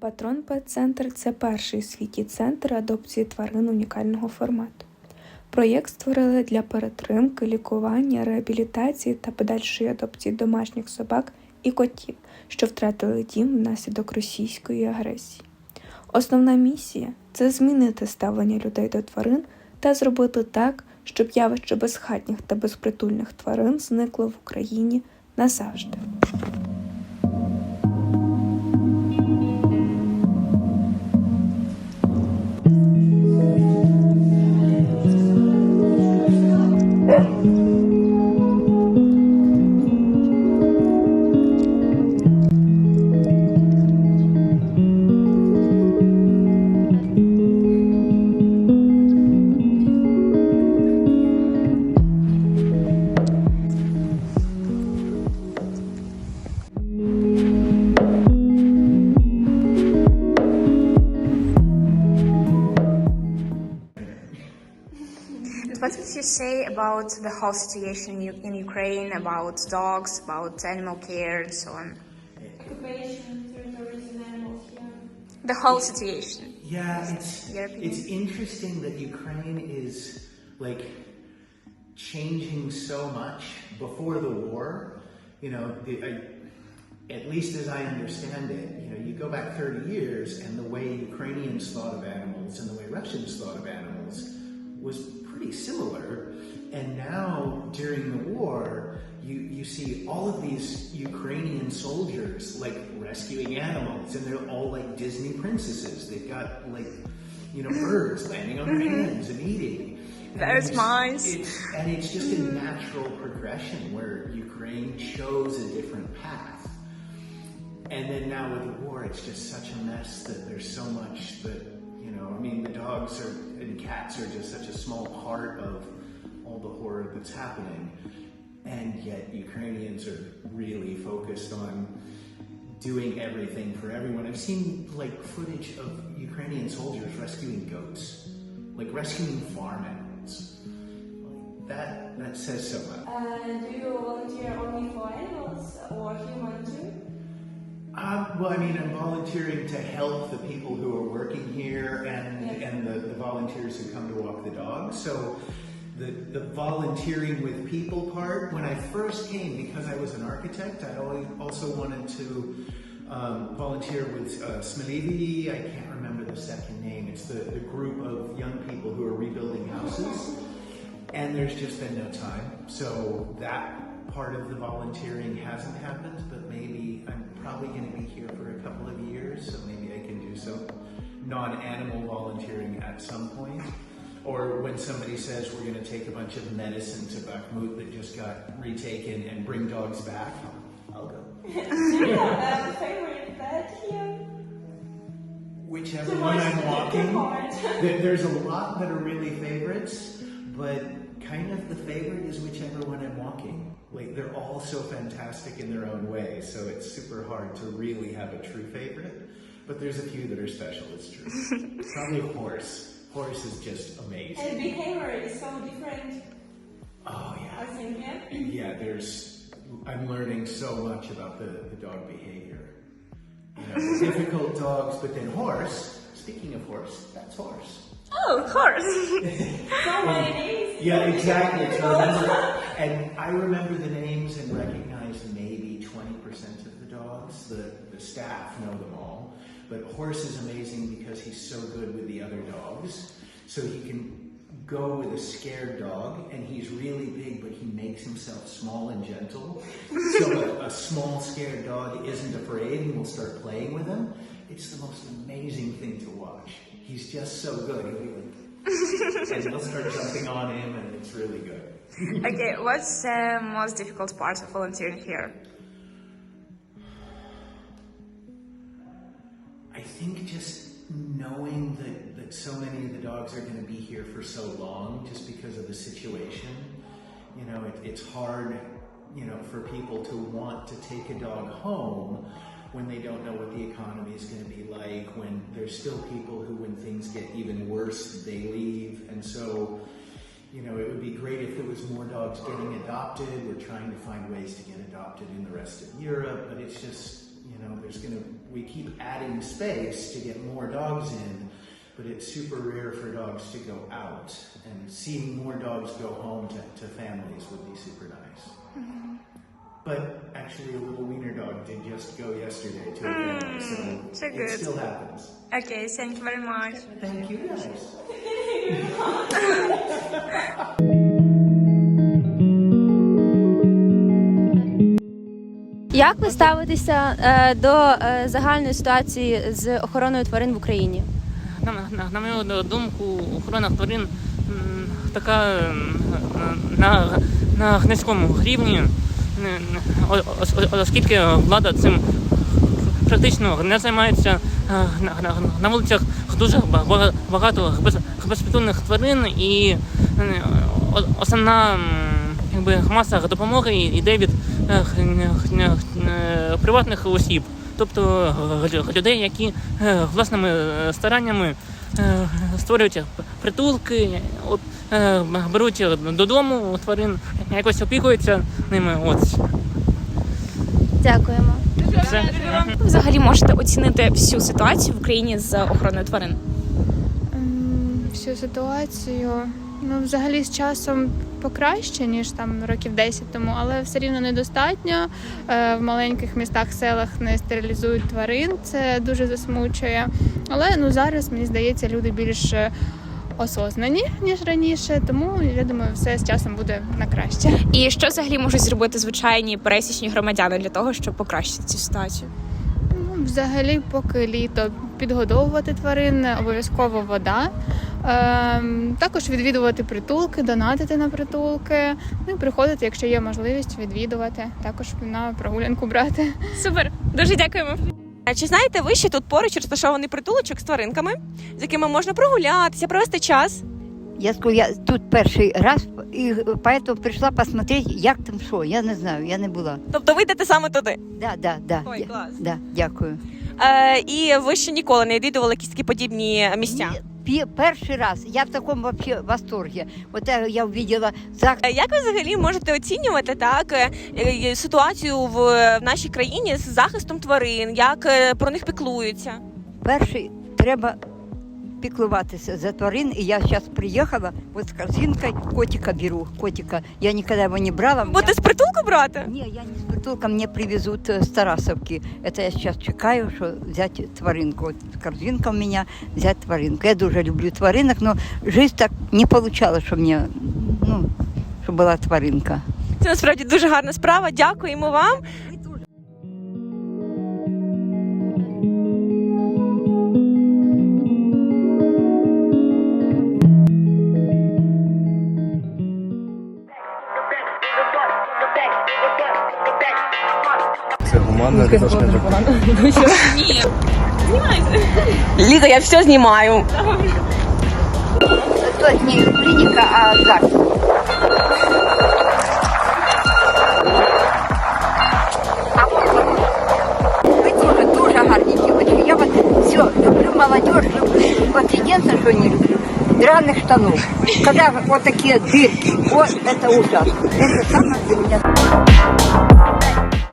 Patron Pet Center – це перший у світі центр адопції тварин унікального формату. Проєкт створили для перетримки, лікування, реабілітації та подальшої адопції домашніх собак і котів, що втратили дім внаслідок російської агресії. Основна місія – це змінити ставлення людей до тварин та зробити так, щоб явище безхатніх та безпритульних тварин зникло в Україні назавжди. What would you say about the whole situation in Ukraine, about dogs, about animal care and so on? Occupation, territories and animals, The whole situation. Yeah, Your opinion? it's interesting that Ukraine is like changing so much. Before the war, you know, at least as I understand it, you know, you go back 30 years and the way Ukrainians thought of animals and the way Russians thought of animals was pretty similar. And now during the war, you see all of these Ukrainian soldiers like rescuing animals, and they're all like Disney princesses. They've got like, you know, birds landing on their hands and eating. There's mice. And it's just a natural progression where Ukraine chose a different path. And then now with the war, it's just such a mess that there's so much that, you know, I mean, the dogs and cats are just such a small part of all the horror that's happening. And yet Ukrainians are really focused on doing everything for everyone. I've seen like footage of Ukrainian soldiers rescuing goats, like rescuing farm animals. That says so much. Do you volunteer only for animals or human too? Well, I mean, I'm volunteering to help the people who are working here and the volunteers who come to walk the dogs. So the volunteering with people part, when I first came, because I was an architect, I also wanted to volunteer with Smilivi. I can't remember the second name. It's the group of young people who are rebuilding houses. And there's just been no time. So that part of the volunteering hasn't happened, but maybe I'm probably going to be here for a couple of years, so maybe I can do some non-animal volunteering at some point. Or when somebody says we're going to take a bunch of medicine to Bakhmut that just got retaken and bring dogs back, I'll go. Do you have a favorite pet here? Whichever one I'm walking, there's a lot that are really favorites, but kind of the favorite is whichever one I'm walking. Like, they're all so fantastic in their own way, so it's super hard to really have a true favorite. But there's a few that are special, it's true. Probably horse. Horse is just amazing. And behavior is so different. Oh yeah. I think, Yeah, I'm learning so much about the dog behavior. You know, the difficult dogs, but then horse, speaking of horse, that's horse. Oh, of course. So many names. Yeah, exactly. So and I remember the names and recognize maybe 20% of the dogs. The staff know them all. But Horse is amazing because he's so good with the other dogs. So he can go with a scared dog, and he's really big, but he makes himself small and gentle. So a small scared dog isn't afraid and will start playing with him. It's the most amazing thing to watch. He's just so good. He'll be like, and he'll start jumping on him, and it's really good. Okay, what's the most difficult part of volunteering here? I think just knowing that so many of the dogs are going to be here for so long just because of the situation. You know, it's hard, you know, for people to want to take a dog home when they don't know what the economy is going to be like, when there's still people who, when things get even worse, they leave. And so, you know, it would be great if there was more dogs getting adopted. We're trying to find ways to get adopted in the rest of Europe, but it's just, you we keep adding space to get more dogs in, but it's super rare for dogs to go out. And seeing more dogs go home to families would be super nice. But actually, a little wiener dog did just go yesterday to a family, so it good. still happens. Okay, thank you very much. Thank you guys. Як ви ставитеся до загальної ситуації з охороною тварин в Україні? На мою думку, охорона тварин така на низькому рівні, оскільки влада цим практично не займається. На вулицях дуже багато безпритульних тварин, і основна маса допомоги йде від приватних осіб, тобто людей, які власними стараннями створюють притулки, беруть додому тварин, якось опікуються ними. Дякуємо. Все. Ви взагалі можете оцінити всю ситуацію в Україні з охороною тварин? Всю ситуацію, взагалі з часом покраще, ніж там років 10 тому, але все рівно недостатньо. В маленьких містах, селах не стерилізують тварин, це дуже засмучує. Але зараз, мені здається, люди більш осознані, ніж раніше, тому, я думаю, все з часом буде на краще. І що взагалі можуть зробити звичайні пересічні громадяни для того, щоб покращити цю ситуацію? Взагалі, поки літо, підгодовувати тварин, обов'язково вода. Також відвідувати притулки, донатити на притулки, і приходити, якщо є можливість, відвідувати, також на прогулянку брати. Супер, дуже дякуємо. Чи знаєте ви, що тут поруч розташований притулочок з тваринками, з якими можна прогулятися, провести час? Я тут перший раз, і поэтому прийшла посмотреть, як там що. Я не знаю, я не була. Тобто ви йдете саме туди? Да. Ой, клас. Да, дякую. І ви ще ніколи не відвідували якісь такі подібні місця? Перший раз. Я в такому вообще восторге. От я увидела... Як ви взагалі можете оцінювати ситуацію в нашій країні з захистом тварин, як про них піклуються? Перший треба піклуватися за тварин, і я зараз приїхала, от з корзинкою котика беру, котика. Я ніколи його не брала. Будете з притулку брати? Ні, я не з притулка, мені привезуть з Тарасовки. Це я зараз чекаю, що взяти тваринку. От корзинка у мене, взяти тваринку. Я дуже люблю тваринок, але життя так не вийшло, що мені, щоб була тваринка. Це насправді дуже гарна справа. Дякуємо вам. Це гуманне відношення до тварин. Ні. Знімайте. Ліза, я все знімаю. Тут не клініка, а ЗАГС. Ви дуже гарні дівчатки. Я все люблю молодежь, люблю. Вот единственное, что не люблю, драных штанов. Когда вот такие дырки, вот это ужасно. Это самое для меня.